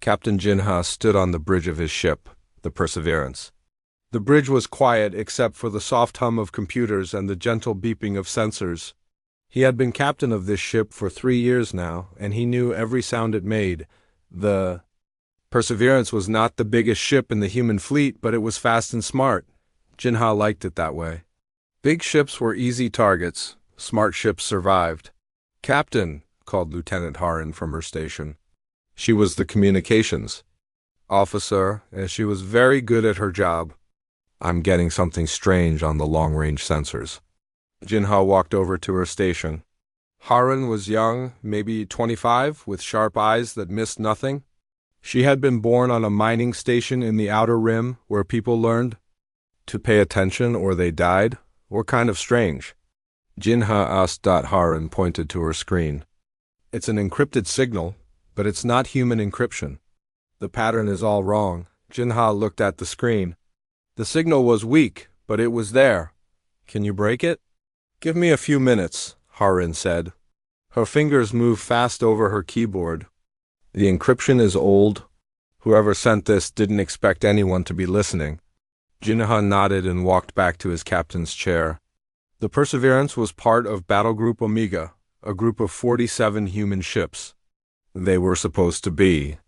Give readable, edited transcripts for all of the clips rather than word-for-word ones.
Captain Jinha stood on the bridge of his ship, the Perseverance. The bridge was quiet except for the soft hum of computers and the gentle beeping of sensors. He had been captain of this ship for 3 years now, and he knew every sound it made. The Perseverance was not the biggest ship in the human fleet, but it was fast and smart. Jinha liked it that way. Big ships were easy targets. Smart ships survived. "Captain," called Lieutenant Harin from her station. She was the communications officer, and she was very good at her job. "I'm getting something strange on the long-range sensors." Jinha walked over to her station. Harin was young, maybe 25, with sharp eyes that missed nothing. She had been born on a mining station in the Outer Rim where people learned to pay attention or they died, or kind of strange. Jinha asked. Harin pointed to her screen. "It's an encrypted signal, but it's not human encryption. The pattern is all wrong." Jinha looked at the screen. "The signal was weak, but it was there. Can you break it?" "Give me a few minutes," Harin said. Her fingers moved fast over her keyboard. "The encryption is old. Whoever sent this didn't expect anyone to be listening." Jinha nodded and walked back to his captain's chair. The Perseverance was part of Battle Group Omega, a group of 47 human ships. They were supposed to be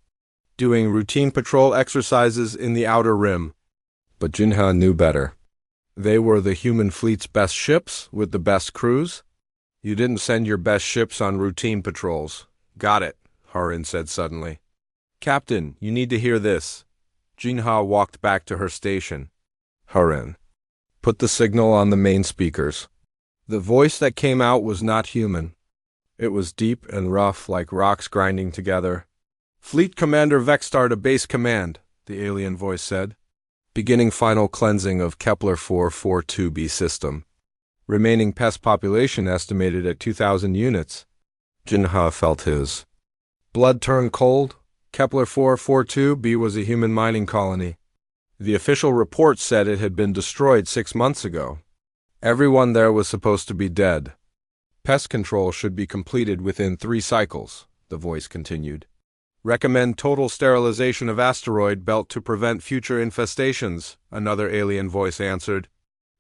doing routine patrol exercises in the Outer Rim. But Jinha knew better. They were the human fleet's best ships with the best crews. "You didn't send your best ships on routine patrols." "Got it," Harin said suddenly. "Captain, you need to hear this." Jinha walked back to her station. "Harin, put the signal on the main speakers." The voice that came out was not human. It was deep and rough, like rocks grinding together. "Fleet Commander Vexstar to base command," the alien voice said. "Beginning final cleansing of Kepler 442b system. Remaining pest population estimated at 2,000 units." Jinha felt his blood turn cold. Kepler 442b was a human mining colony. The official report said it had been destroyed 6 months ago. Everyone there was supposed to be dead. "Pest control should be completed within 3 cycles, the voice continued. "Recommend total sterilization of asteroid belt to prevent future infestations," another alien voice answered.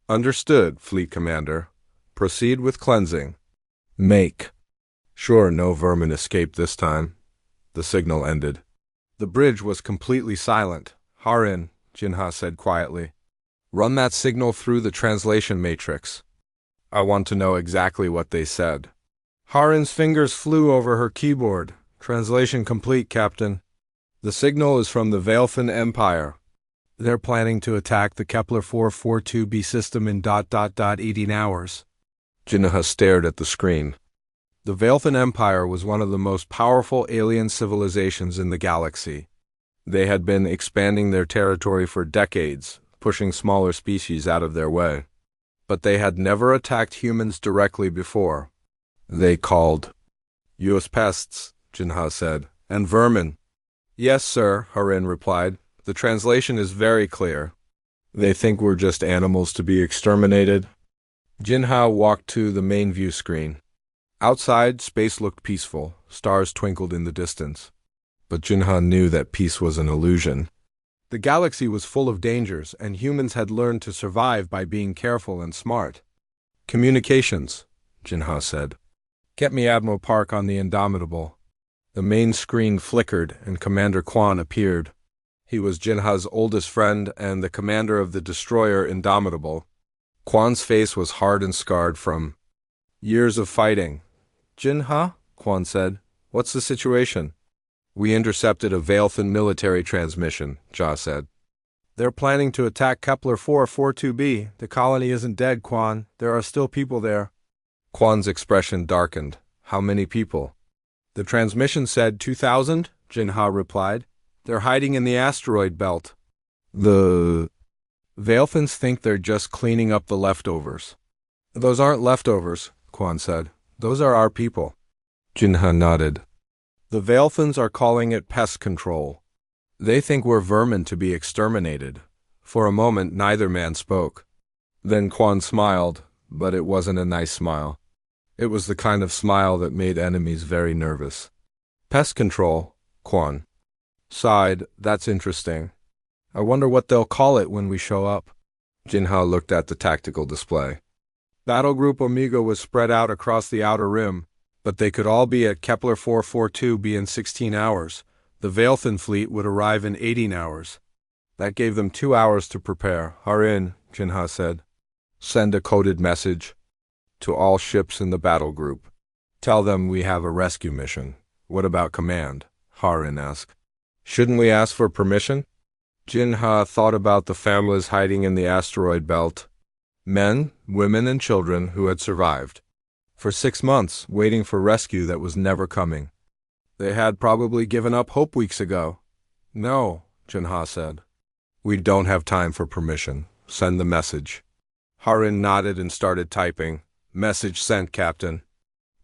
"Understood, Fleet Commander. Proceed with cleansing. Make sure no vermin escape this time." The signal ended. The bridge was completely silent. "Harin," Jinha said quietly, "run that signal through the translation matrix. I want to know exactly what they said." Harin's fingers flew over her keyboard. "Translation complete, Captain. The signal is from the Veilfin Empire. They're planning to attack the Kepler 442b system in ... 18 hours. Jinha stared at the screen. The Veilfin Empire was one of the most powerful alien civilizations in the galaxy. They had been expanding their territory for decades, pushing smaller species out of their way. But they had never attacked humans directly before. "They called us pests," Jinha said, "and vermin." "Yes, sir," Harin replied. "The translation is very clear. They think we're just animals to be exterminated." Jinha walked to the main view screen. Outside, space looked peaceful. Stars twinkled in the distance. But Jinha knew that peace was an illusion. The galaxy was full of dangers, and humans had learned to survive by being careful and smart. "Communications," Jinha said. "Get me Admiral Park on the Indomitable." The main screen flickered, and Commander Quan appeared. He was Jinha's oldest friend and the commander of the destroyer Indomitable. Quan's face was hard and scarred from years of fighting. "Jinha," Quan said, "what's the situation?" "We intercepted a Veilfin military transmission," Ja said. "They're planning to attack Kepler 442b. The colony isn't dead, Quan. There are still people there." Quan's expression darkened. "How many people?" "The transmission said 2,000, Jinha replied. "They're hiding in the asteroid belt." "The Veilfins think they're just cleaning up the leftovers." "Those aren't leftovers," Quan said. "Those are our people." Jinha nodded. "The Veilfins are calling it pest control. They think we're vermin to be exterminated." For a moment, neither man spoke. Then Quan smiled, but it wasn't a nice smile. It was the kind of smile that made enemies very nervous. "Pest control, Quan. Sighed, that's interesting. I wonder what they'll call it when we show up. Jinha looked at the tactical display. Battle Group Omega was spread out across the outer rim, but they could all be at Kepler 442b in 16 hours. The Veilthan fleet would arrive in 18 hours. That gave them 2 hours to prepare. Harin, Jinha said. Send a coded message to all ships in the battle group. Tell them we have a rescue mission. What about command? Harin asked. Shouldn't we ask for permission? Jinha thought about the families hiding in the asteroid belt. Men, women, and children who had survived. For 6 months, waiting for rescue that was never coming. They had probably given up hope weeks ago. No, Jinha said. We don't have time for permission. Send the message. Harin nodded and started typing. Message sent, Captain.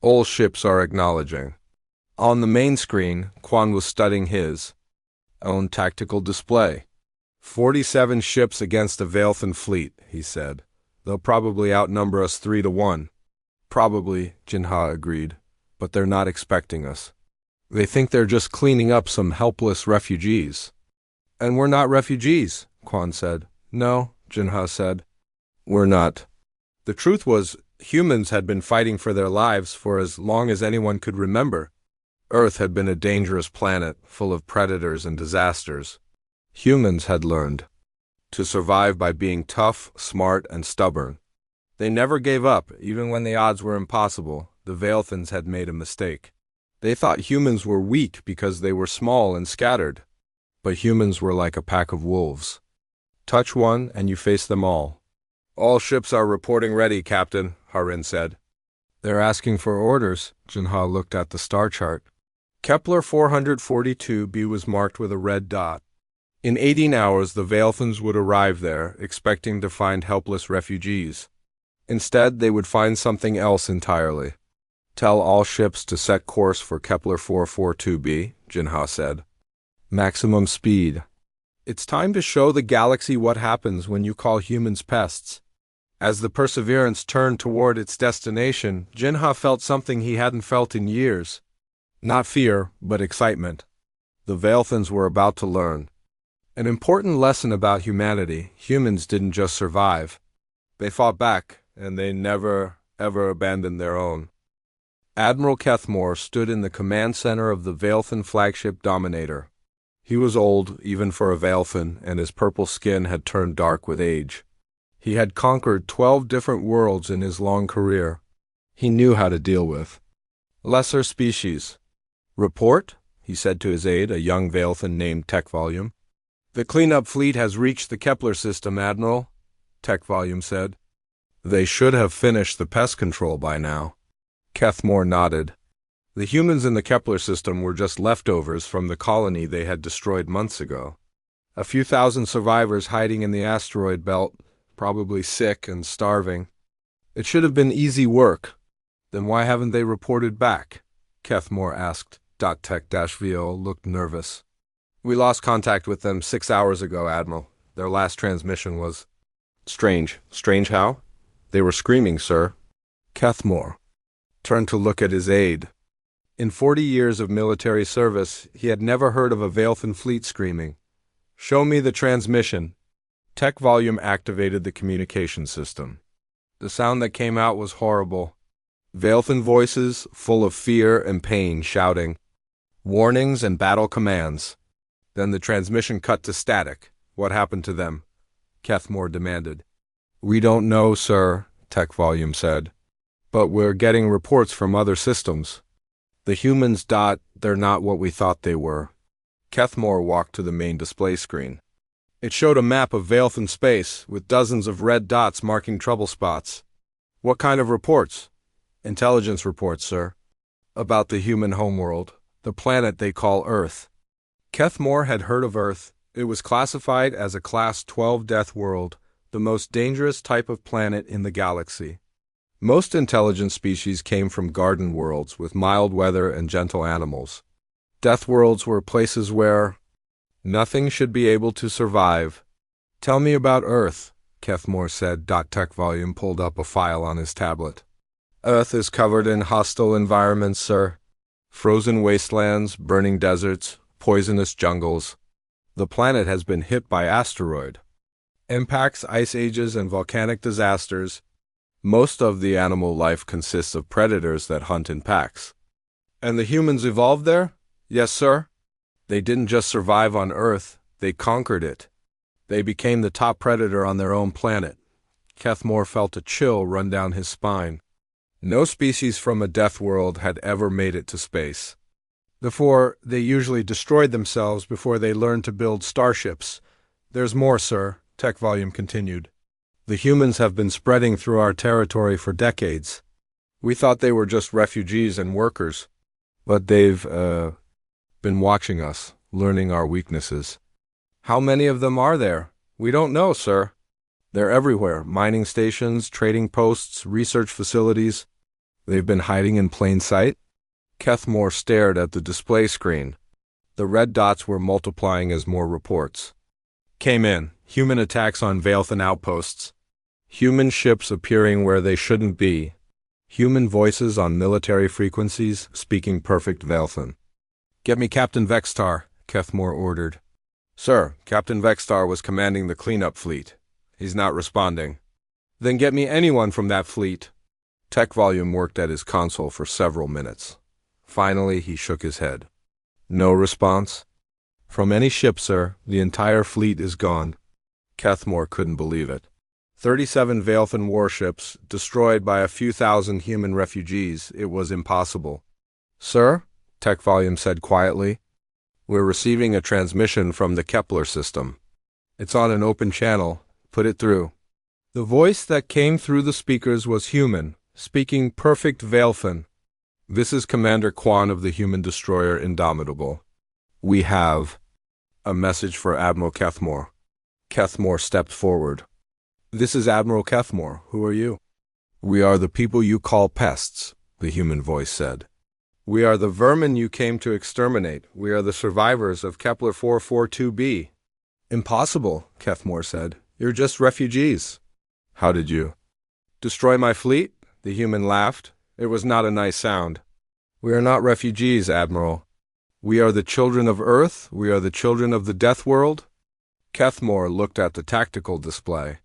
All ships are acknowledging. On the main screen, Quan was studying his own tactical display. 47 ships against the Veilthan fleet, he said. They'll probably outnumber us 3-1. Probably, Jinha agreed, but they're not expecting us. They think they're just cleaning up some helpless refugees. And we're not refugees, Quan said. No, Jinha said. We're not. The truth was, humans had been fighting for their lives for as long as anyone could remember. Earth had been a dangerous planet, full of predators and disasters. Humans had learned to survive by being tough, smart, and stubborn. They never gave up, even when the odds were impossible. The Veilthans had made a mistake. They thought humans were weak because they were small and scattered. But humans were like a pack of wolves. Touch one, and you face them all. All ships are reporting ready, Captain, Harin said. They're asking for orders. Jinha looked at the star chart. Kepler 442b was marked with a red dot. In 18 hours, the Veilthans would arrive there, expecting to find helpless refugees. Instead, they would find something else entirely. Tell all ships to set course for Kepler 442b, Jinha said. Maximum speed. It's time to show the galaxy what happens when you call humans pests. As the Perseverance turned toward its destination, Jinha felt something he hadn't felt in years. Not fear, but excitement. The Veilthans were about to learn an important lesson about humanity. Humans didn't just survive. They fought back, and they never, ever abandoned their own. Admiral Kethmore stood in the command center of the Veilthan flagship Dominator. He was old, even for a Veilthan, and his purple skin had turned dark with age. He had conquered 12 different worlds in his long career. He knew how to deal with lesser species. Report, he said to his aide, a young Veilthan named Tech Volume. The cleanup fleet has reached the Kepler system, Admiral, Tech Volume said. They should have finished the pest control by now. Kethmore nodded. The humans in the Kepler system were just leftovers from the colony they had destroyed months ago. A few thousand survivors hiding in the asteroid belt, probably sick and starving. It should have been easy work. Then why haven't they reported back? Kethmore asked. Tech-VO looked nervous. We lost contact with them 6 hours ago, Admiral. Their last transmission was strange. Strange how? They were screaming, sir. Kethmore turned to look at his aide. In 40 years of military service, he had never heard of a Veilthan fleet screaming. Show me the transmission. Tech Volume activated the communication system. The sound that came out was horrible. Veilthan voices, full of fear and pain, shouting warnings and battle commands. Then the transmission cut to static. What happened to them? Kethmore demanded. We don't know, sir, Tech Volume said. But we're getting reports from other systems. The humans, they're not what we thought they were. Kethmore walked to the main display screen. It showed a map of Veilthan space, with dozens of red dots marking trouble spots. What kind of reports? Intelligence reports, sir. About the human homeworld, the planet they call Earth. Kethmore had heard of Earth. It was classified as a Class 12 death world, the most dangerous type of planet in the galaxy. Most intelligent species came from garden worlds with mild weather and gentle animals. Death worlds were places where nothing should be able to survive. Tell me about Earth, Kethmore said. Tech Volume pulled up a file on his tablet. Earth is covered in hostile environments, sir. Frozen wastelands, burning deserts, poisonous jungles. The planet has been hit by asteroid impacts, ice ages, and volcanic disasters. Most of the animal life consists of predators that hunt in packs. And the humans evolved there? Yes, sir. They didn't just survive on Earth, they conquered it. They became the top predator on their own planet. Kethmore felt a chill run down his spine. No species from a death world had ever made it to space. Therefore, they usually destroyed themselves before they learned to build starships. There's more, sir, Tech Volume continued. The humans have been spreading through our territory for decades. We thought they were just refugees and workers. But they've, been watching us, learning our weaknesses. How many of them are there? We don't know, sir. They're everywhere. Mining stations, trading posts, research facilities. They've been hiding in plain sight. Kethmore stared at the display screen. The red dots were multiplying as more reports came in. Human attacks on Veilthan outposts. Human ships appearing where they shouldn't be. Human voices on military frequencies speaking perfect Veilthan. Get me Captain Vextar, Kethmore ordered. Sir, Captain Vextar was commanding the cleanup fleet. He's not responding. Then get me anyone from that fleet. Tech Volume worked at his console for several minutes. Finally, he shook his head. No response? From any ship, sir. The entire fleet is gone. Kethmore couldn't believe it. 37 Veilthan warships, destroyed by a few thousand human refugees. It was impossible. Sir? Tech Volume said quietly. We're receiving a transmission from the Kepler system. It's on an open channel. Put it through. The voice that came through the speakers was human, speaking perfect Veilthan. This is Commander Quan of the human destroyer Indomitable. We have a message for Admiral Kethmore. Kethmore stepped forward. This is Admiral Kethmore. Who are you? We are the people you call pests, the human voice said. We are the vermin you came to exterminate. We are the survivors of Kepler 442b. Impossible, Kethmore said. You're just refugees. How did you destroy my fleet? The human laughed. It was not a nice sound. We are not refugees, Admiral. We are the children of Earth. We are the children of the Death World. Kethmore looked at the tactical display.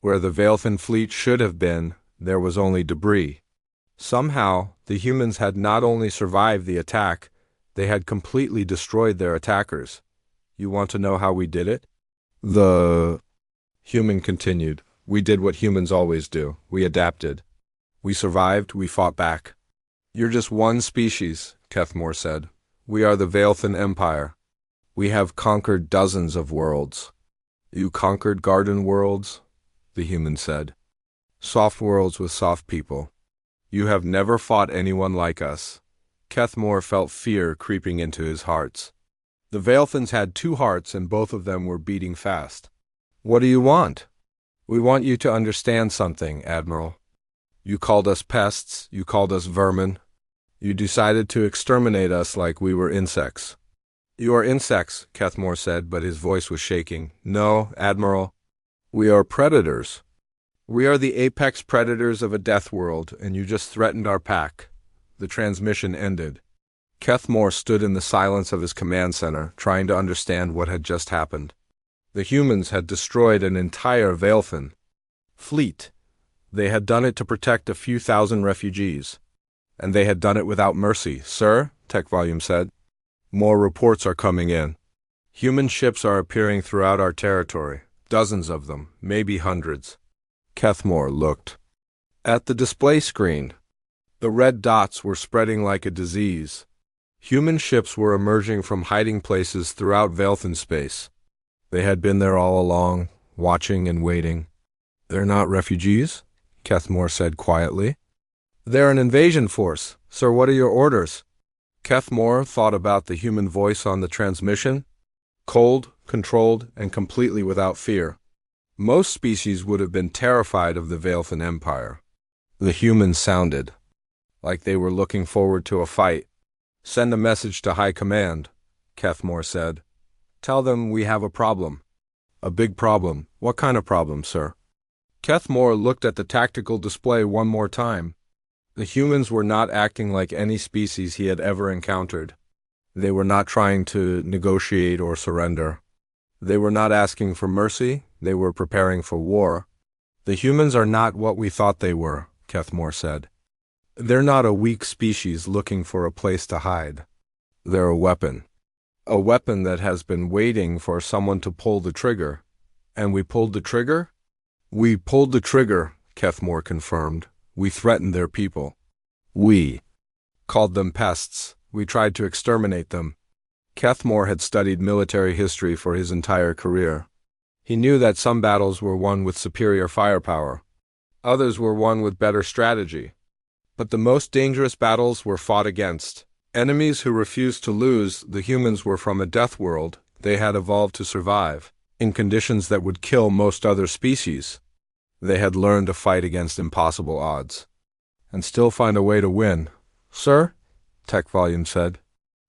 Where the Veilthan fleet should have been, there was only debris. Somehow, the humans had not only survived the attack, they had completely destroyed their attackers. You want to know how we did it? The human continued. We did what humans always do. We adapted. We survived. We fought back. You're just one species, Kethmore said. We are the Veilthan Empire. We have conquered dozens of worlds. You conquered garden worlds, the human said. Soft worlds with soft people. You have never fought anyone like us. Kethmore felt fear creeping into his hearts. The Veilthans had 2 hearts and both of them were beating fast. What do you want? We want you to understand something, Admiral. You called us pests, you called us vermin. You decided to exterminate us like we were insects. You are insects, Kethmore said, but his voice was shaking. No, Admiral. We are predators. We are the apex predators of a death world, and you just threatened our pack. The transmission ended. Kethmore stood in the silence of his command center, trying to understand what had just happened. The humans had destroyed an entire Veilthan fleet. They had done it to protect a few thousand refugees. And they had done it without mercy. Sir, Tech Volume said. More reports are coming in. Human ships are appearing throughout our territory. Dozens of them, maybe hundreds. Kethmore looked at the display screen. The red dots were spreading like a disease. Human ships were emerging from hiding places throughout Veilthan space. They had been there all along, watching and waiting. They're not refugees, Kethmore said quietly. They're an invasion force. Sir, what are your orders? Kethmore thought about the human voice on the transmission. Cold, controlled, and completely without fear. Most species would have been terrified of the Veilthan Empire. The humans sounded like they were looking forward to a fight. Send a message to High Command, Kethmore said. Tell them we have a problem. A big problem. What kind of problem, sir? Kethmore looked at the tactical display one more time. The humans were not acting like any species he had ever encountered. They were not trying to negotiate or surrender. They were not asking for mercy, they were preparing for war. The humans are not what we thought they were, Kethmore said. They're not a weak species looking for a place to hide. They're a weapon. A weapon that has been waiting for someone to pull the trigger. And we pulled the trigger? We pulled the trigger, Kethmore confirmed. We threatened their people. We called them pests. We tried to exterminate them. Kethmore had studied military history for his entire career. He knew that some battles were won with superior firepower. Others were won with better strategy. But the most dangerous battles were fought against enemies who refused to lose. The humans were from a death world. They had evolved to survive in conditions that would kill most other species. They had learned to fight against impossible odds and still find a way to win. Sir, Tech Volume said,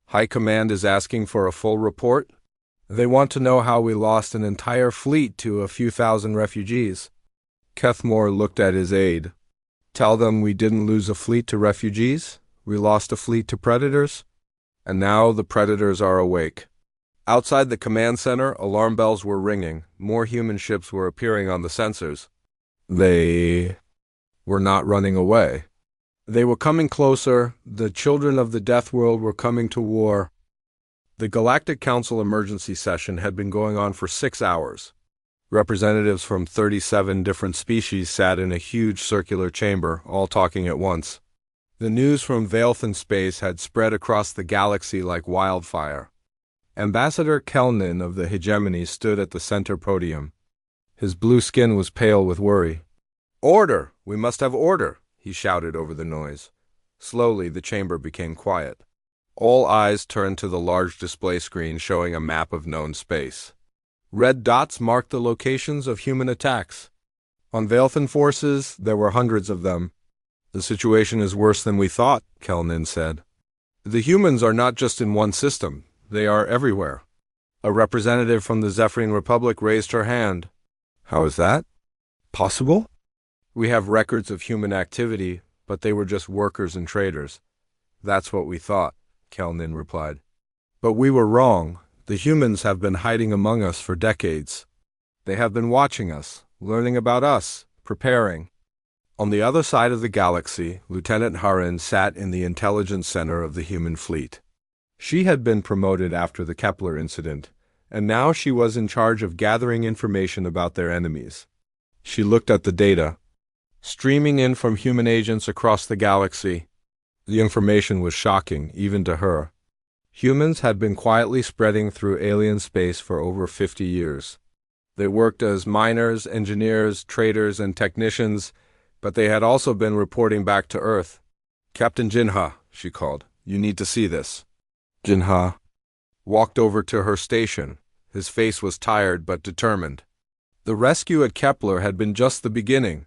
High Command is asking for a full report. They want to know how we lost an entire fleet to a few thousand refugees. Kethmore looked at his aide. Tell them we didn't lose a fleet to refugees. We lost a fleet to predators. And now the predators are awake. Outside the command center, alarm bells were ringing. More human ships were appearing on the sensors. They were not running away. They were coming closer. The children of the Death World were coming to war. The Galactic Council emergency session had been going on for 6 hours. Representatives from 37 different species sat in a huge circular chamber, all talking at once. The news from Veilthan space had spread across the galaxy like wildfire. Ambassador Kelnin of the Hegemony stood at the center podium. His blue skin was pale with worry. Order! We must have order! He shouted over the noise. Slowly, the chamber became quiet. All eyes turned to the large display screen showing a map of known space. Red dots marked the locations of human attacks. On Veilthan forces, there were hundreds of them. The situation is worse than we thought, Kelnin said. The humans are not just in one system. They are everywhere. A representative from the Zephyrian Republic raised her hand. How is that possible? We have records of human activity, but they were just workers and traders. That's what we thought, Kelnin replied. But we were wrong. The humans have been hiding among us for decades. They have been watching us, learning about us, preparing. On the other side of the galaxy, Lieutenant Harin sat in the intelligence center of the human fleet. She had been promoted after the Kepler incident, and now she was in charge of gathering information about their enemies. She looked at the data, streaming in from human agents across the galaxy. The information was shocking, even to her. Humans had been quietly spreading through alien space for over 50 years. They worked as miners, engineers, traders, and technicians, but they had also been reporting back to Earth. Captain Jinha, she called, you need to see this. Jinha walked over to her station. His face was tired but determined. The rescue at Kepler had been just the beginning.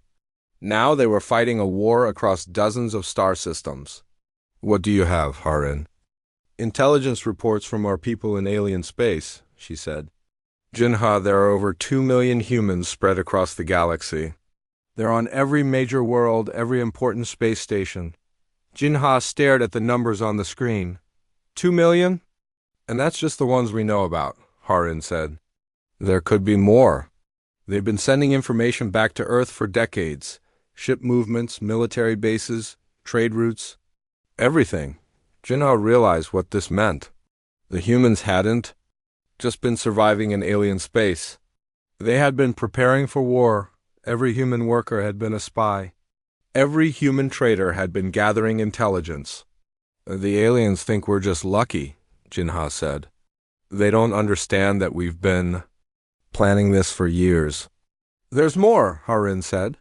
Now they were fighting a war across dozens of star systems. What do you have, Harin? Intelligence reports from our people in alien space, she said. Jinha, there are over 2 million humans spread across the galaxy. They're on every major world, every important space station. Jinha stared at the numbers on the screen. 2 million? And that's just the ones we know about, Harin said. There could be more. They've been sending information back to Earth for decades. Ship movements, military bases, trade routes, everything. Jinha realized what this meant. The humans hadn't just been surviving in alien space. They had been preparing for war. Every human worker had been a spy. Every human trader had been gathering intelligence. The aliens think we're just lucky, Jinha said. They don't understand that we've been planning this for years. There's more, Harin said.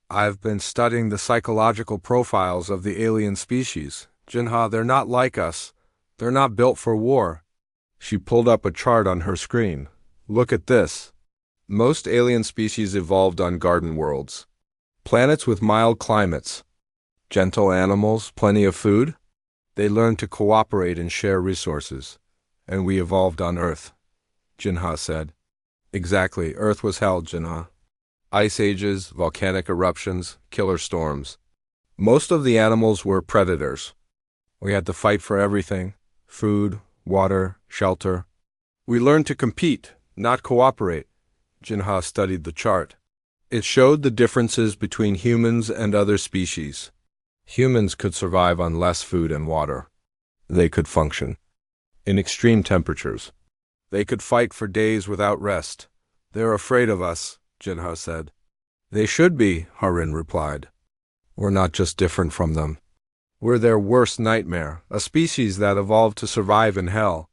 I've been studying the psychological profiles of the alien species. Jinha, they're not like us. They're not built for war. She pulled up a chart on her screen. Look at this. Most alien species evolved on garden worlds. Planets with mild climates. Gentle animals, plenty of food. They learned to cooperate and share resources. And we evolved on Earth, Jinha said. Exactly, Earth was hell, Jinha. Ice ages, volcanic eruptions, killer storms. Most of the animals were predators. We had to fight for everything. Food, water, shelter. We learned to compete, not cooperate. Jinha studied the chart. It showed the differences between humans and other species. Humans could survive on less food and water. They could function in extreme temperatures. They could fight for days without rest. They're afraid of us, Jinha said. They should be, Harin replied. We're not just different from them. We're their worst nightmare, a species that evolved to survive in hell.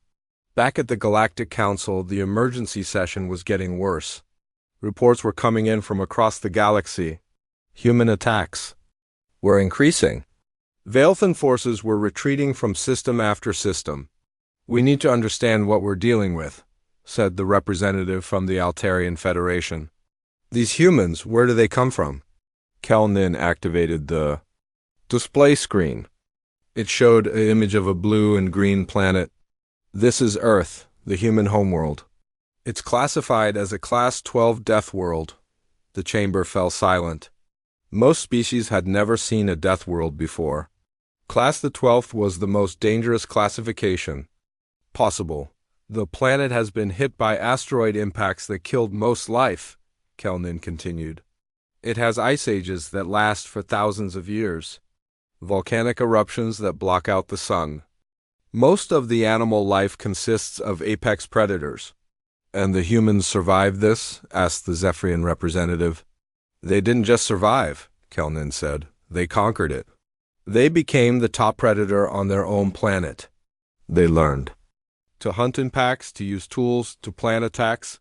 Back at the Galactic Council, the emergency session was getting worse. Reports were coming in from across the galaxy. Human attacks were increasing. Veilthan forces were retreating from system after system. We need to understand what we're dealing with, said the representative from the Altarian Federation. These humans, where do they come from? Kel-Nin activated the display screen. It showed an image of a blue and green planet. This is Earth, the human homeworld. It's classified as a Class 12 death world. The chamber fell silent. Most species had never seen a death world before. Class the 12th was the most dangerous classification possible. The planet has been hit by asteroid impacts that killed most life, Kel-Nin continued. It has ice ages that last for thousands of years. Volcanic eruptions that block out the sun. Most of the animal life consists of apex predators. And the humans survived this? Asked the Zephyrian representative. They didn't just survive, Kel-Nin said. They conquered it. They became the top predator on their own planet. They learned to hunt in packs, to use tools, to plan attacks.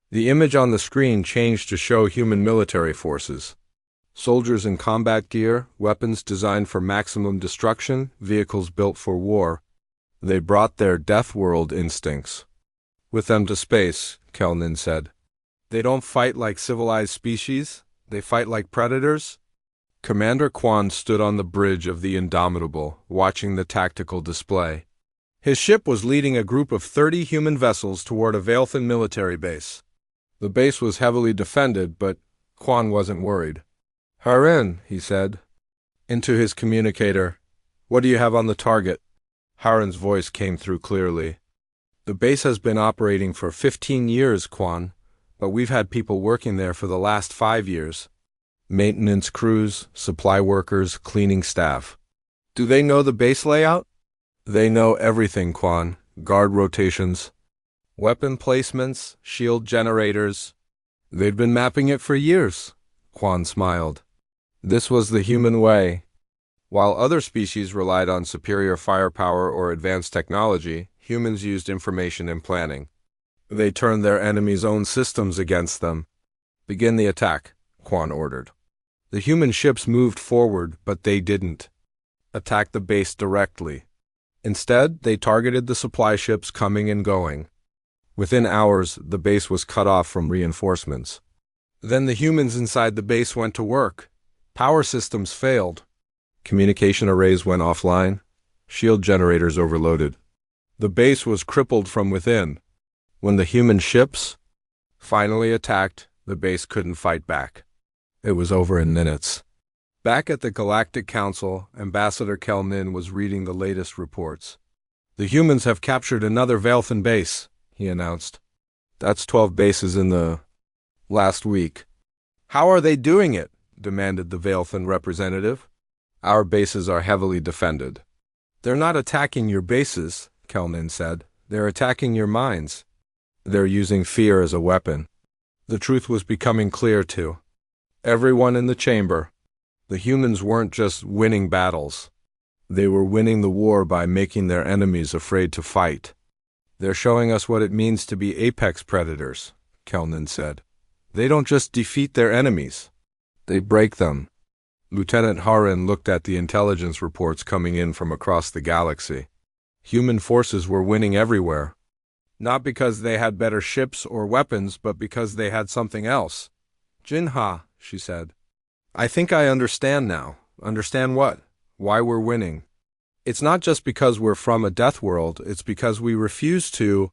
The image on the screen changed to show human military forces. Soldiers in combat gear, weapons designed for maximum destruction, vehicles built for war. They brought their death world instincts with them to space, Kel-Nin said. They don't fight like civilized species, they fight like predators. Commander Quan stood on the bridge of the Indomitable, watching the tactical display. His ship was leading a group of 30 human vessels toward a Veilthan military base. The base was heavily defended, but Quan wasn't worried. Harin, he said, into his communicator. What do you have on the target? Harin's voice came through clearly. The base has been operating for 15 years, Quan, but we've had people working there for the last 5 years. Maintenance crews, supply workers, cleaning staff. Do they know the base layout? They know everything, Quan. Guard rotations, weapon placements, shield generators. They've been mapping it for years, Quan smiled. This was the human way. While other species relied on superior firepower or advanced technology, humans used information and planning. They turned their enemies' own systems against them. Begin the attack, Quan ordered. The human ships moved forward, but they didn't attack the base directly. Instead, they targeted the supply ships coming and going. Within hours, the base was cut off from reinforcements. Then the humans inside the base went to work. Power systems failed. Communication arrays went offline. Shield generators overloaded. The base was crippled from within. When the human ships finally attacked, the base couldn't fight back. It was over in minutes. Back at the Galactic Council, Ambassador Kel-Nin was reading the latest reports. The humans have captured another Veilthan base, he announced. That's 12 bases in the last week. How are they doing it? Demanded the Veilthan representative. Our bases are heavily defended. They're not attacking your bases, Kel-Nin said. They're attacking your minds. They're using fear as a weapon. The truth was becoming clear to everyone in the chamber. The humans weren't just winning battles. They were winning the war by making their enemies afraid to fight. They're showing us what it means to be apex predators, Kel-Nin said. They don't just defeat their enemies. They break them. Lieutenant Harin looked at the intelligence reports coming in from across the galaxy. Human forces were winning everywhere. Not because they had better ships or weapons, but because they had something else. Jinha, she said. I think I understand now. Understand what? Why we're winning. It's not just because we're from a death world, it's because we refuse to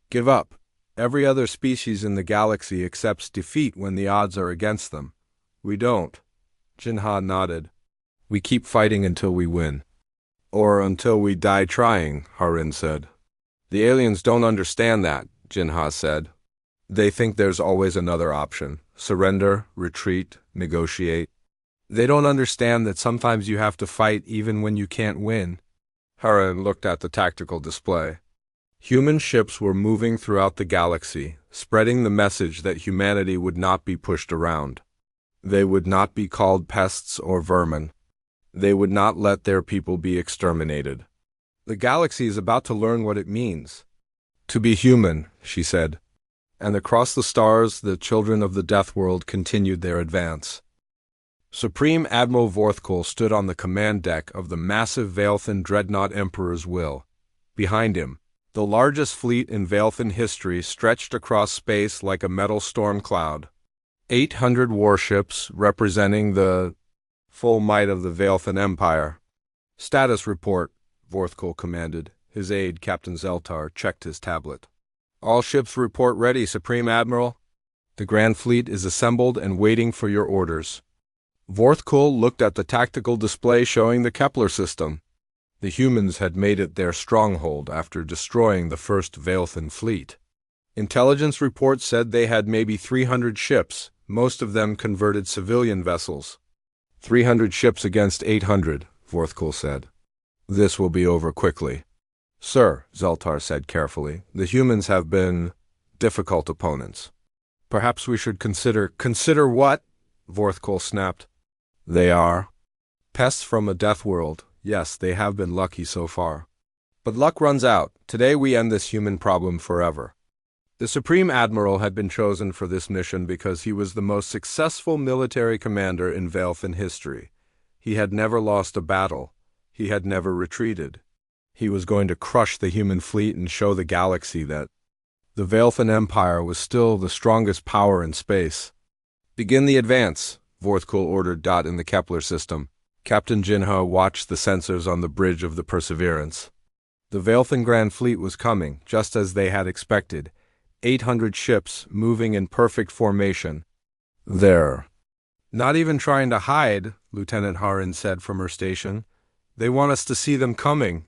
give up. Every other species in the galaxy accepts defeat when the odds are against them. We don't. Jinha nodded. We keep fighting until we win. Or until we die trying, Harin said. The aliens don't understand that, Jinha said. They think there's always another option. Surrender, retreat, negotiate. They don't understand that sometimes you have to fight even when you can't win. Haran looked at the tactical display. Human ships were moving throughout the galaxy, spreading the message that humanity would not be pushed around. They would not be called pests or vermin. They would not let their people be exterminated. The galaxy is about to learn what it means to be human, she said. And across the stars, the children of the Death World continued their advance. Supreme Admiral Vorthkul stood on the command deck of the massive Veilthan dreadnought Emperor's Will. Behind him, the largest fleet in Veilthan history stretched across space like a metal storm cloud. 800 warships representing the full might of the Veilthan Empire. Status report, Vorthkul commanded. His aide, Captain Zeltar, checked his tablet. All ships report ready, Supreme Admiral. The Grand Fleet is assembled and waiting for your orders. Vorthkul looked at the tactical display showing the Kepler system. The humans had made it their stronghold after destroying the first Veilthan fleet. Intelligence reports said they had maybe 300 ships, most of them converted civilian vessels. 300 ships against 800, Vorthkul said. This will be over quickly. Sir, Zeltar said carefully, the humans have been difficult opponents. Perhaps we should consider— Consider what? Vorthkul snapped. They are pests from a death world. Yes, they have been lucky so far. But luck runs out. Today we end this human problem forever. The Supreme Admiral had been chosen for this mission because he was the most successful military commander in Veilthan history. He had never lost a battle. He had never retreated. He was going to crush the human fleet and show the galaxy that the Veilthan Empire was still the strongest power in space. Begin the advance, Vorthkul ordered. In the Kepler system, Captain Jinha watched the sensors on the bridge of the Perseverance. The Veilthan Grand Fleet was coming, just as they had expected. 800 ships moving in perfect formation. They're not even trying to hide, Lieutenant Harin said from her station. They want us to see them coming.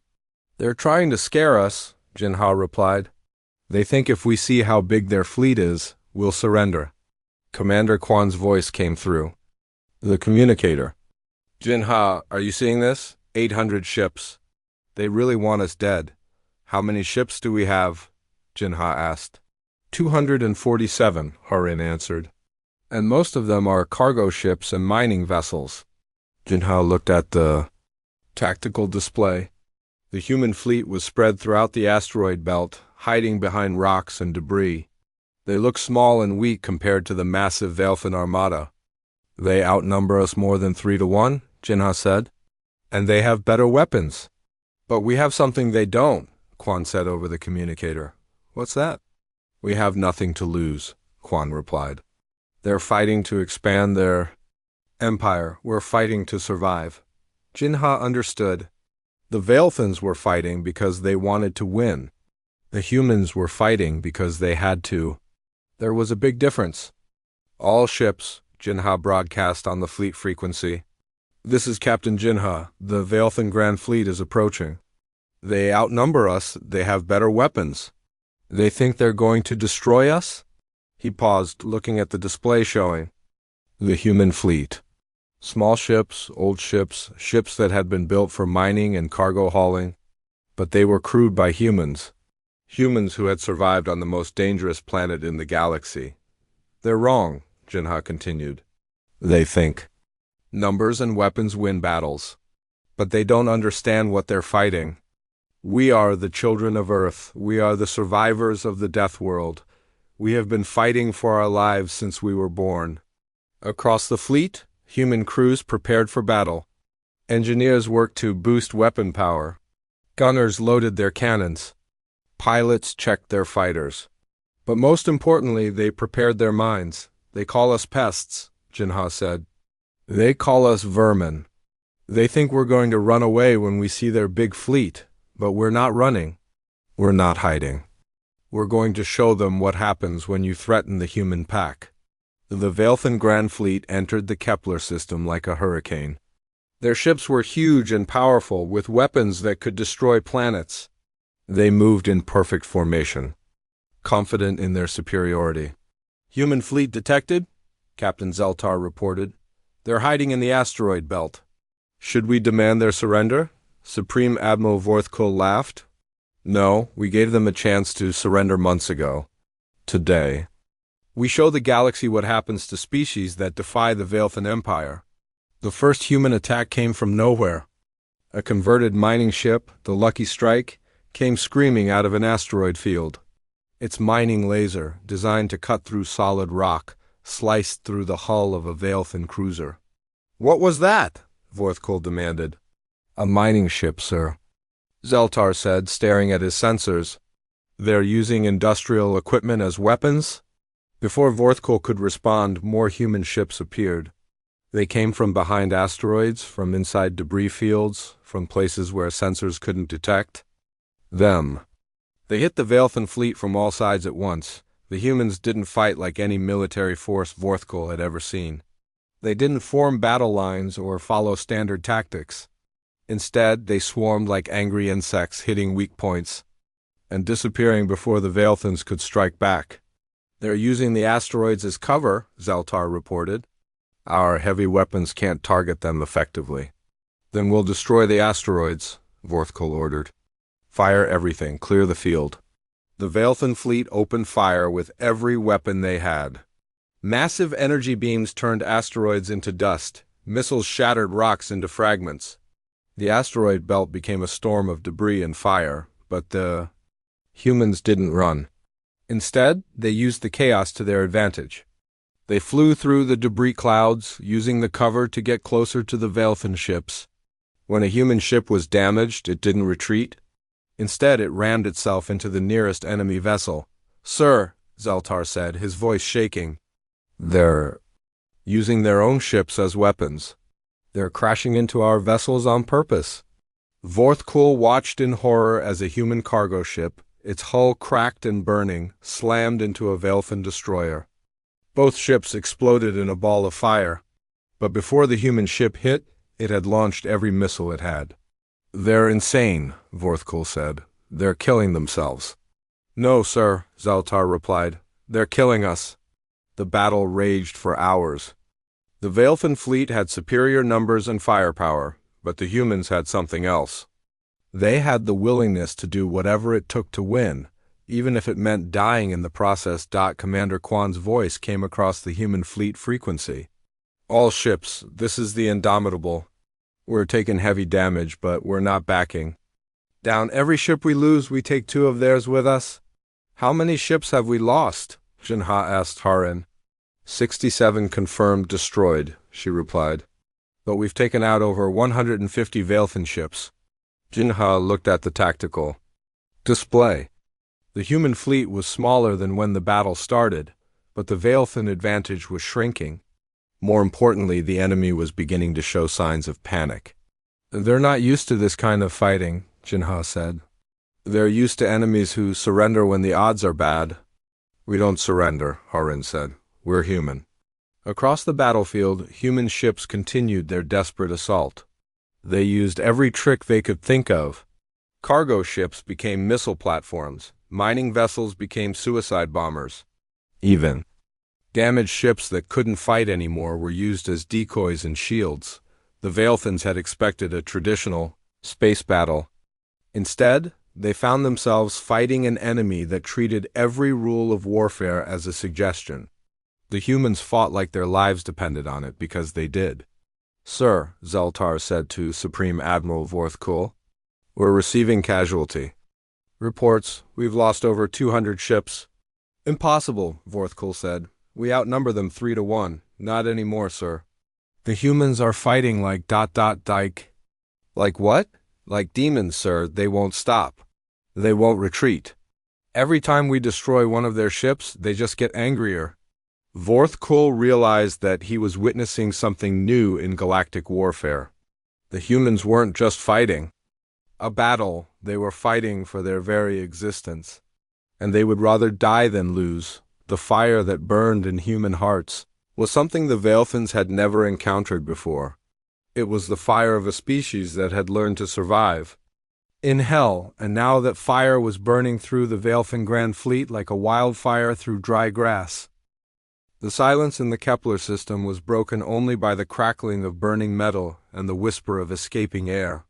They're trying to scare us, Jinha replied. They think if we see how big their fleet is, we'll surrender. Commander Kwan's voice came through the communicator. Jinha, are you seeing this? 800 ships. They really want us dead. How many ships do we have? Jinha asked. 247, Harin answered. And most of them are cargo ships and mining vessels. Jinha looked at the tactical display. The human fleet was spread throughout the asteroid belt, hiding behind rocks and debris. They look small and weak compared to the massive Veilthan armada. They outnumber us more than 3-1, Jinha said. And they have better weapons. But we have something they don't, Kwan said over the communicator. What's that? We have nothing to lose, Kwan replied. They're fighting to expand their empire. We're fighting to survive. Jinha understood. The Veilthans were fighting because they wanted to win. The humans were fighting because they had to. There was a big difference. All ships, Jinha broadcast on the fleet frequency. This is Captain Jinha. The Veilthan Grand Fleet is approaching. They outnumber us. They have better weapons. They think they're going to destroy us? He paused, looking at the display showing the human fleet. Small ships, old ships, ships that had been built for mining and cargo hauling. But they were crewed by humans. Humans who had survived on the most dangerous planet in the galaxy. They're wrong, Jinha continued. They think numbers and weapons win battles. But they don't understand what they're fighting. We are the children of Earth. We are the survivors of the Death World. We have been fighting for our lives since we were born. Across the fleet, human crews prepared for battle. Engineers worked to boost weapon power. Gunners loaded their cannons. Pilots checked their fighters. But most importantly, they prepared their minds. They call us pests, Jinha said. They call us vermin. They think we're going to run away when we see their big fleet, but we're not running. We're not hiding. We're going to show them what happens when you threaten the human pack. The Veilthan Grand Fleet entered the Kepler system like a hurricane. Their ships were huge and powerful, with weapons that could destroy planets. They moved in perfect formation, confident in their superiority. "Human fleet detected," Captain Zeltar reported. "They're hiding in the asteroid belt." "Should we demand their surrender?" Supreme Admiral Vorthkul laughed. "No, we gave them a chance to surrender months ago. Today, we show the galaxy what happens to species that defy the Veilthan Empire." The first human attack came from nowhere. A converted mining ship, the Lucky Strike, came screaming out of an asteroid field. Its mining laser, designed to cut through solid rock, sliced through the hull of a Veilthan cruiser. "What was that?" Vorthkul demanded. "A mining ship, sir," Zeltar said, staring at his sensors. "They're using industrial equipment as weapons?" Before Vorthkul could respond, more human ships appeared. They came from behind asteroids, from inside debris fields, from places where sensors couldn't detect them. They hit the Veilthan fleet from all sides at once. The humans didn't fight like any military force Vorthkul had ever seen. They didn't form battle lines or follow standard tactics. Instead, they swarmed like angry insects, hitting weak points and disappearing before the Veilthans could strike back. "They're using the asteroids as cover," Zeltar reported. "Our heavy weapons can't target them effectively." "Then we'll destroy the asteroids," Vorthkul ordered. "Fire everything, clear the field." The Veilthan fleet opened fire with every weapon they had. Massive energy beams turned asteroids into dust. Missiles shattered rocks into fragments. The asteroid belt became a storm of debris and fire, but the humans didn't run. Instead, they used the chaos to their advantage. They flew through the debris clouds, using the cover to get closer to the Veilthan ships. When a human ship was damaged, it didn't retreat. Instead, it rammed itself into the nearest enemy vessel. "Sir," Zeltar said, his voice shaking, "they're using their own ships as weapons. They're crashing into our vessels on purpose." Vorthkul watched in horror as a human cargo ship, its hull cracked and burning, slammed into a Veilthan destroyer. Both ships exploded in a ball of fire, but before the human ship hit, it had launched every missile it had. "They're insane," Vorthkul said. "They're killing themselves." "No, sir," Zeltar replied. "They're killing us." The battle raged for hours. The Veilthan fleet had superior numbers and firepower, but the humans had something else. They had the willingness to do whatever it took to win, even if it meant dying in the process. Commander Kwan's voice came across the human fleet frequency. "All ships, this is the Indomitable. We're taking heavy damage, but we're not backing. Down every ship we lose, we take 2 of theirs with us." "How many ships have we lost?" Jinha asked Harin. 67 confirmed destroyed," she replied. "But we've taken out over 150 Veilthan ships." Jinha looked at the tactical display. The human fleet was smaller than when the battle started, but the Veilthan advantage was shrinking. More importantly, the enemy was beginning to show signs of panic. "They're not used to this kind of fighting," Jinha said. "They're used to enemies who surrender when the odds are bad." "We don't surrender," Harin said. "We're human." Across the battlefield, human ships continued their desperate assault. They used every trick they could think of. Cargo ships became missile platforms. Mining vessels became suicide bombers. Even damaged ships that couldn't fight anymore were used as decoys and shields. The Veilthans had expected a traditional space battle. Instead, they found themselves fighting an enemy that treated every rule of warfare as a suggestion. The humans fought like their lives depended on it because they did. "Sir," Zeltar said to Supreme Admiral Vorthkul, "we're receiving casualty reports. We've lost over 200 ships." "Impossible," Vorthkul said. "We outnumber them 3 to 1. Not anymore, sir. The humans are fighting like ... "Like what?" "Like demons, sir. They won't stop. They won't retreat. Every time we destroy one of their ships, they just get angrier." Vorthkul realized that he was witnessing something new in galactic warfare. The humans weren't just fighting a battle, they were fighting for their very existence. And they would rather die than lose. The fire that burned in human hearts was something the Veilthans had never encountered before. It was the fire of a species that had learned to survive. in hell, and now that fire was burning through the Veilfin Grand Fleet like a wildfire through dry grass. The silence in the Kepler system was broken only by the crackling of burning metal and the whisper of escaping air.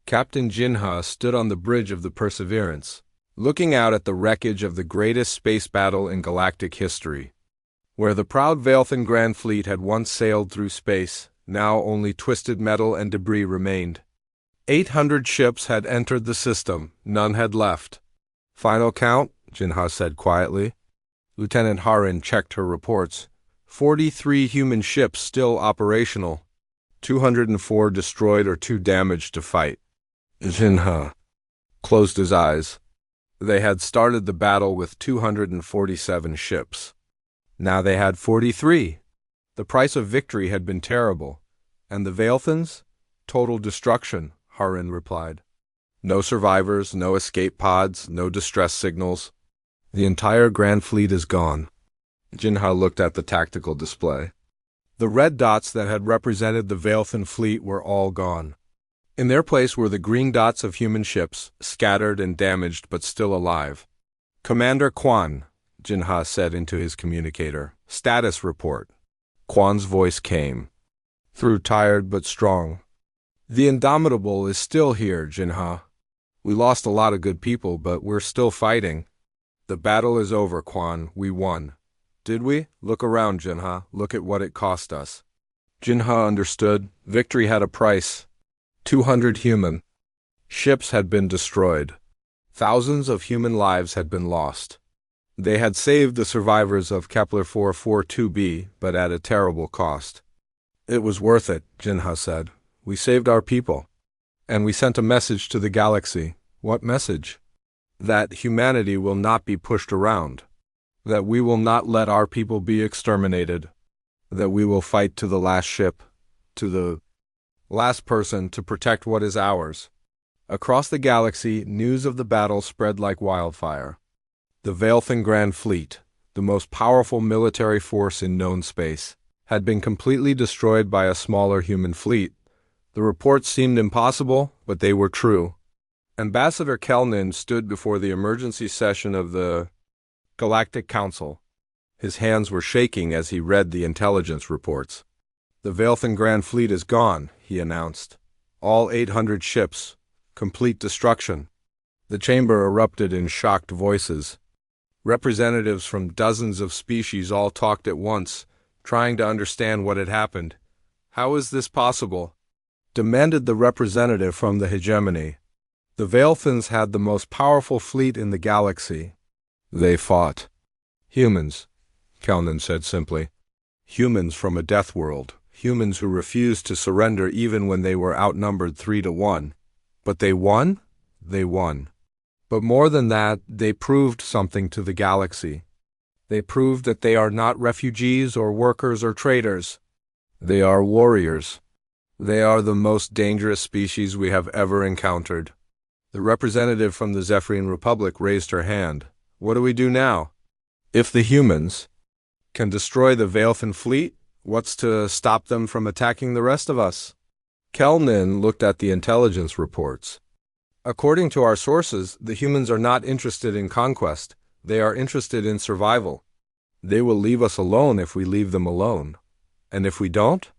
Captain Jinha stood on the bridge of the Perseverance, looking out at the wreckage of the greatest space battle in galactic history. Where the proud Veilfin Grand Fleet had once sailed through space, now only twisted metal and debris remained. 800 ships had entered the system, none had left. Final count, Jinha said quietly. Lieutenant Harin checked her reports. 43 human ships still operational. 204 destroyed or too damaged to fight. Jinha closed his eyes. They had started the battle with 247 ships. Now they had 43. The price of victory had been terrible. And the Veilfins? Total destruction, Harin replied. No survivors, no escape pods, no distress signals. The entire Grand Fleet is gone. Jinha looked at the tactical display. The red dots that had represented the Veilfin fleet were all gone. In their place were the green dots of human ships, scattered and damaged but still alive. Commander Quan, Jinha said into his communicator. Status report. Quan's voice came. Through tired but strong. The Indomitable is still here, Jinha. We lost a lot of good people, but we're still fighting. The battle is over, Quan. We won. Did we? Look around, Jinha. Look at what it cost us. Jinha understood. Victory had a price. 200 human ships had been destroyed. Thousands of human lives had been lost. They had saved the survivors of Kepler 442b, but at a terrible cost. It was worth it, Jinha said. We saved our people. And we sent a message to the galaxy. What message? That humanity will not be pushed around. That we will not let our people be exterminated. That we will fight to the last ship, to the last person to protect what is ours. Across the galaxy, news of the battle spread like wildfire. The Veilfin Grand Fleet, the most powerful military force in known space, had been completely destroyed by a smaller human fleet. The reports seemed impossible, but they were true. Ambassador Kelnin stood before the emergency session of the Galactic Council. His hands were shaking as he read the intelligence reports. The Veilfin Grand Fleet is gone, he announced. All 800 ships. Complete destruction. The chamber erupted in shocked voices. Representatives from dozens of species all talked at once, trying to understand what had happened. How is this possible? Demanded the representative from the hegemony. The Veilfins had the most powerful fleet in the galaxy. They fought. Humans, Kelnin said simply. Humans from a death world. Humans who refused to surrender even when they were outnumbered 3-1. But they won? They won. But more than that, they proved something to the galaxy. They proved that they are not refugees or workers or traders. They are warriors. They are the most dangerous species we have ever encountered. The representative from the Zephyrian Republic raised her hand. What do we do now? If the humans can destroy the Veilfin fleet, what's to stop them from attacking the rest of us? Kelnin looked at the intelligence reports. According to our sources, the humans are not interested in conquest. They are interested in survival. They will leave us alone if we leave them alone. And if we don't,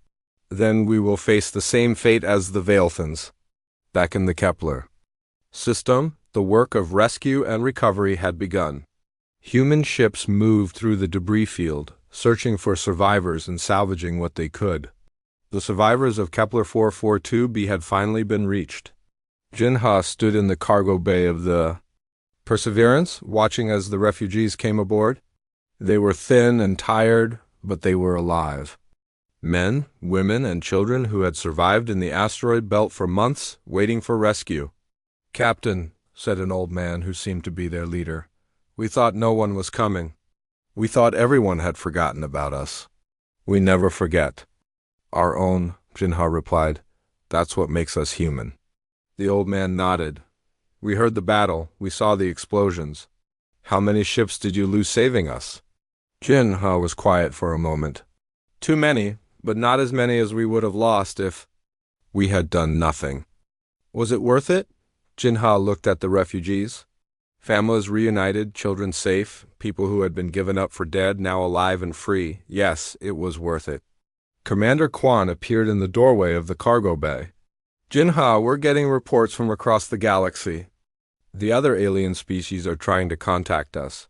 then we will face the same fate as the Veilfins. Back in the Kepler system, the work of rescue and recovery had begun. Human ships moved through the debris field, searching for survivors and salvaging what they could. The survivors of Kepler 442b had finally been reached. Jinha stood in the cargo bay of the Perseverance, watching as the refugees came aboard. They were thin and tired, but they were alive. Men, women, and children who had survived in the asteroid belt for months, waiting for rescue. Captain, said an old man who seemed to be their leader, we thought no one was coming. We thought everyone had forgotten about us. We never forget. Our own, Jinha replied. That's what makes us human. The old man nodded. We heard the battle. We saw the explosions. How many ships did you lose saving us? Jinha was quiet for a moment. Too many, but not as many as we would have lost if we had done nothing. Was it worth it? Jinha looked at the refugees. Families reunited, children safe, people who had been given up for dead now alive and free. Yes, it was worth it. Commander Quan appeared in the doorway of the cargo bay. Jinha, we're getting reports from across the galaxy. The other alien species are trying to contact us.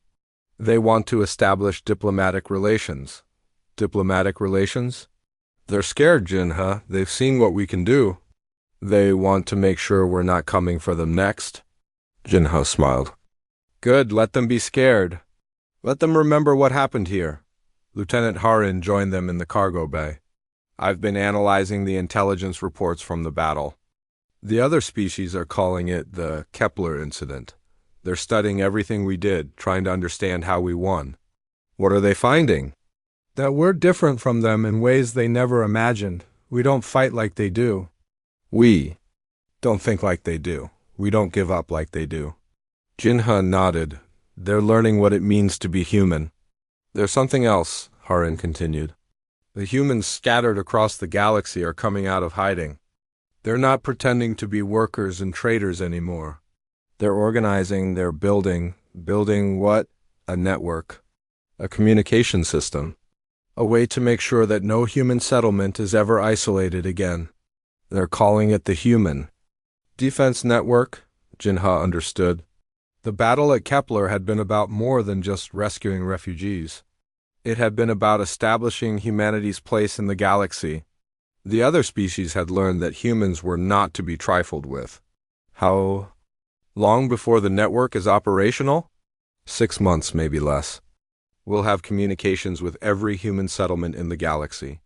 They want to establish diplomatic relations. Diplomatic relations? They're scared, Jinha. They've seen what we can do. They want to make sure we're not coming for them next. Jinha smiled. Good, let them be scared. Let them remember what happened here. Lieutenant Harin joined them in the cargo bay. I've been analyzing the intelligence reports from the battle. The other species are calling it the Kepler incident. They're studying everything we did, trying to understand how we won. What are they finding? That we're different from them in ways they never imagined. We don't fight like they do. We don't think like they do. We don't give up like they do. Jinha nodded. They're learning what it means to be human. There's something else, Harin continued. The humans scattered across the galaxy are coming out of hiding. They're not pretending to be workers and traders anymore. They're organizing, they're building what? A network. A communication system. A way to make sure that no human settlement is ever isolated again. They're calling it the Human Defense Network, Jinha understood. The battle at Kepler had been about more than just rescuing refugees. It had been about establishing humanity's place in the galaxy. The other species had learned that humans were not to be trifled with. How long before the network is operational? 6 months, maybe less. We'll have communications with every human settlement in the galaxy.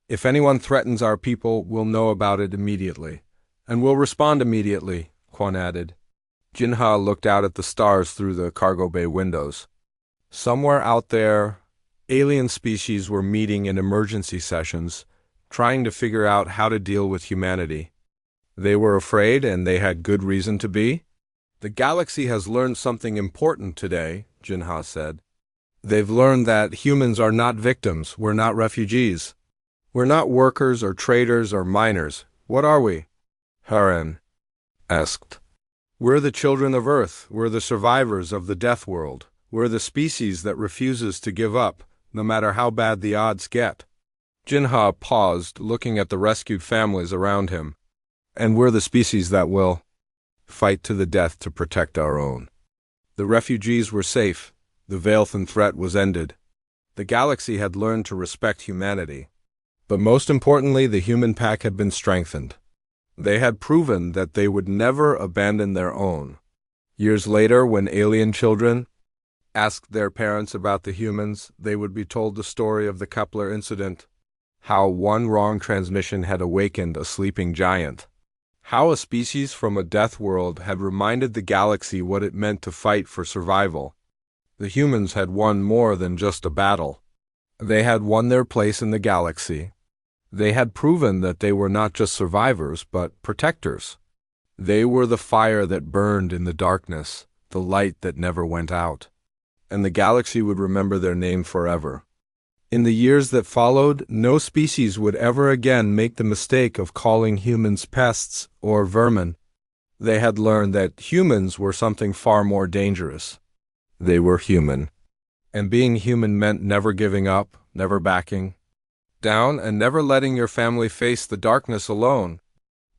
If anyone threatens our people, we'll know about it immediately. And we'll respond immediately, Quan added. Jinha looked out at the stars through the cargo bay windows. Somewhere out there, alien species were meeting in emergency sessions, trying to figure out how to deal with humanity. They were afraid, and they had good reason to be. The galaxy has learned something important today, Jinha said. They've learned that humans are not victims, we're not refugees. We're not workers or traders or miners. What are we? Harin asked. We're the children of Earth. We're the survivors of the death world. We're the species that refuses to give up, no matter how bad the odds get. Jinha paused, looking at the rescued families around him. And we're the species that will fight to the death to protect our own. The refugees were safe. The Veilthan threat was ended. The galaxy had learned to respect humanity. But most importantly, the human pack had been strengthened. They had proven that they would never abandon their own. Years later, when alien children asked their parents about the humans, they would be told the story of the Kepler incident, how one wrong transmission had awakened a sleeping giant, how a species from a death world had reminded the galaxy what it meant to fight for survival. The humans had won more than just a battle. They had won their place in the galaxy. They had proven that they were not just survivors, but protectors. They were the fire that burned in the darkness, the light that never went out. And the galaxy would remember their name forever. In the years that followed, no species would ever again make the mistake of calling humans pests or vermin. They had learned that humans were something far more dangerous. They were human. And being human meant never giving up, never backing down, and never letting your family face the darkness alone.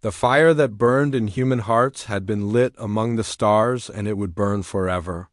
The fire that burned in human hearts had been lit among the stars, and it would burn forever.